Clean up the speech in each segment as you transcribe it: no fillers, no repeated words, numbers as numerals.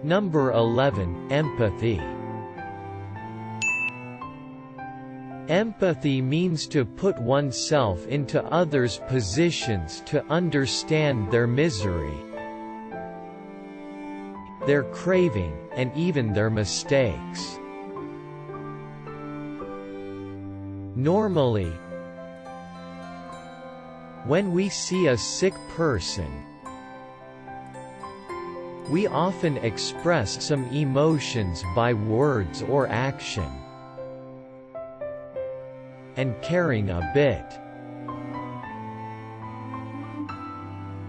Number 11, empathy. Empathy means to put oneself into others' positions to understand their misery, their craving, and even their mistakes. Normally, when we see a sick person, we often express some emotions by words or action, and caring a bit.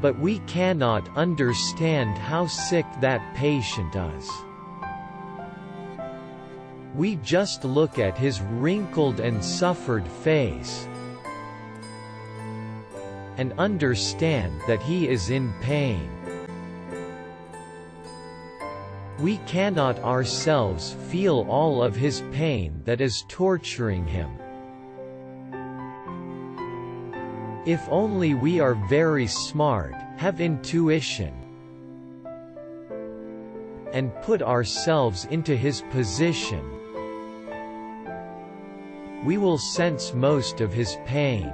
But we cannot understand how sick that patient is. We just look at his wrinkled and suffered face, and understand that he is in pain. We cannot ourselves feel all of his pain that is torturing him. If only we are very smart, have intuition, and put ourselves into his position, we will sense most of his pain.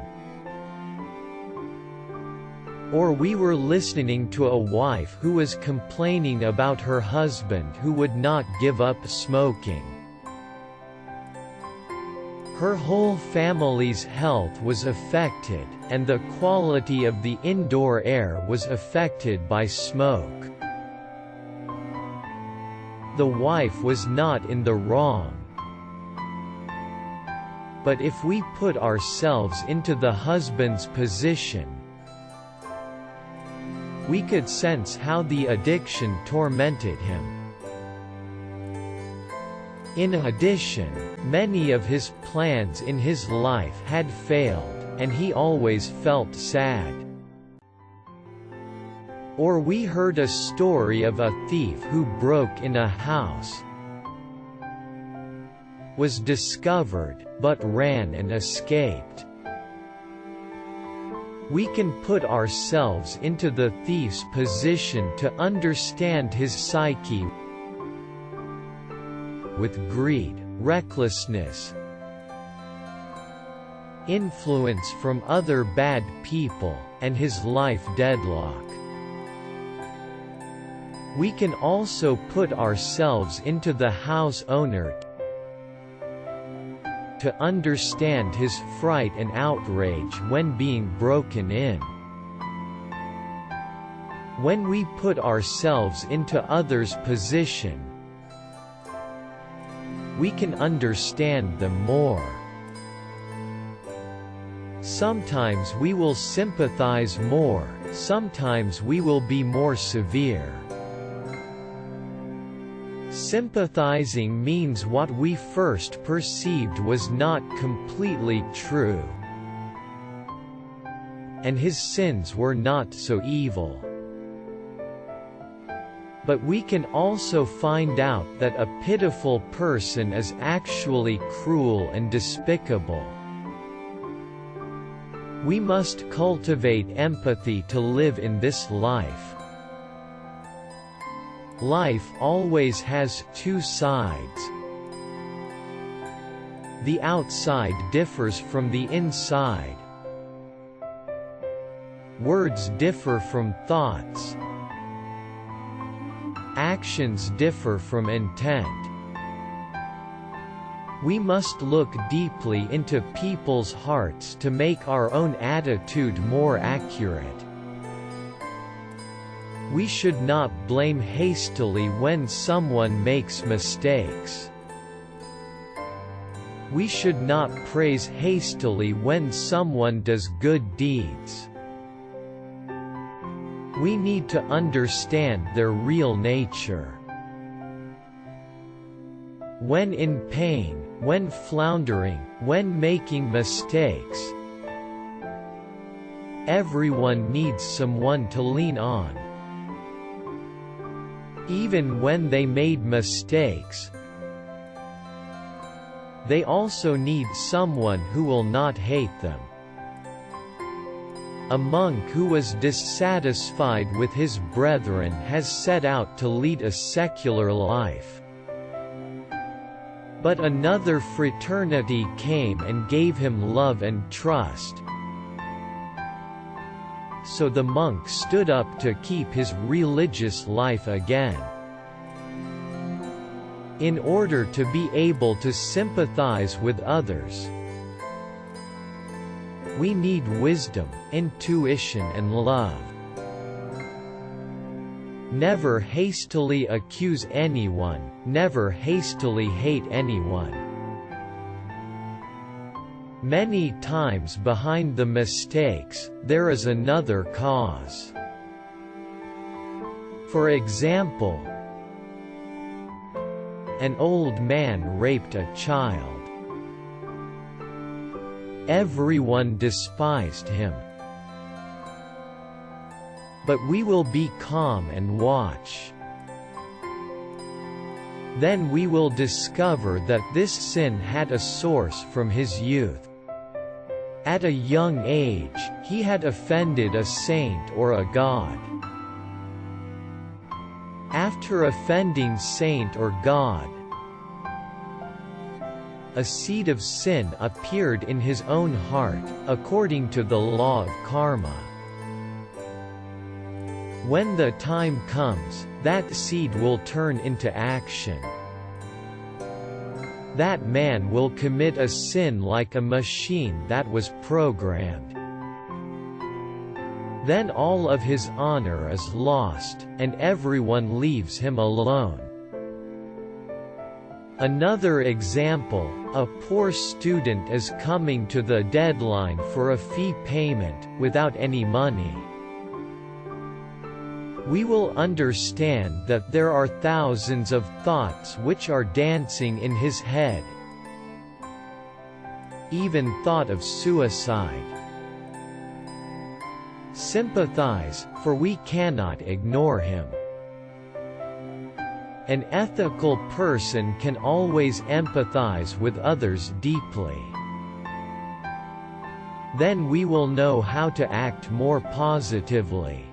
Or we were listening to a wife who was complaining about her husband who would not give up smoking. Her whole family's health was affected, and the quality of the indoor air was affected by smoke. The wife was not in the wrong. But if we put ourselves into the husband's position, we could sense how the addiction tormented him. In addition, many of his plans in his life had failed, and he always felt sad. Or we heard a story of a thief who broke in a house, was discovered, but ran and escaped. We can put ourselves into the thief's position to understand his psyche with greed, recklessness, influence from other bad people, and his life deadlock. We can also put ourselves into the house owner to understand his fright and outrage when being broken in. When we put ourselves into others' position, we can understand them more. Sometimes we will sympathize more, sometimes we will be more severe. Sympathizing means what we first perceived was not completely true, and his sins were not so evil. But we can also find out that a pitiful person is actually cruel and despicable. We must cultivate empathy to live in this life. Life always has two sides. The outside differs from the inside. Words differ from thoughts. Actions differ from intent. We must look deeply into people's hearts to make our own attitude more accurate. We should not blame hastily when someone makes mistakes. We should not praise hastily when someone does good deeds. We need to understand their real nature. When in pain, when floundering, when making mistakes, everyone needs someone to lean on. Even when they made mistakes, they also need someone who will not hate them. A monk who was dissatisfied with his brethren has set out to lead a secular life. But another fraternity came and gave him love and trust. So the monk stood up to keep his religious life again. In order to be able to sympathize with others, we need wisdom, intuition and love. Never hastily accuse anyone, never hastily hate anyone. Many times behind the mistakes, there is another cause. For example, an old man raped a child. Everyone despised him. But we will be calm and watch. Then we will discover that this sin had a source from his youth. At a young age, he had offended a saint or a god. After offending saint or god, a seed of sin appeared in his own heart, according to the law of karma. When the time comes, that seed will turn into action. That man will commit a sin like a machine that was programmed. Then all of his honor is lost, and everyone leaves him alone. Another example, a poor student is coming to the deadline for a fee payment, without any money. We will understand that there are thousands of thoughts which are dancing in his head. Even thought of suicide. Sympathize, for we cannot ignore him. An ethical person can always empathize with others deeply. Then we will know how to act more positively.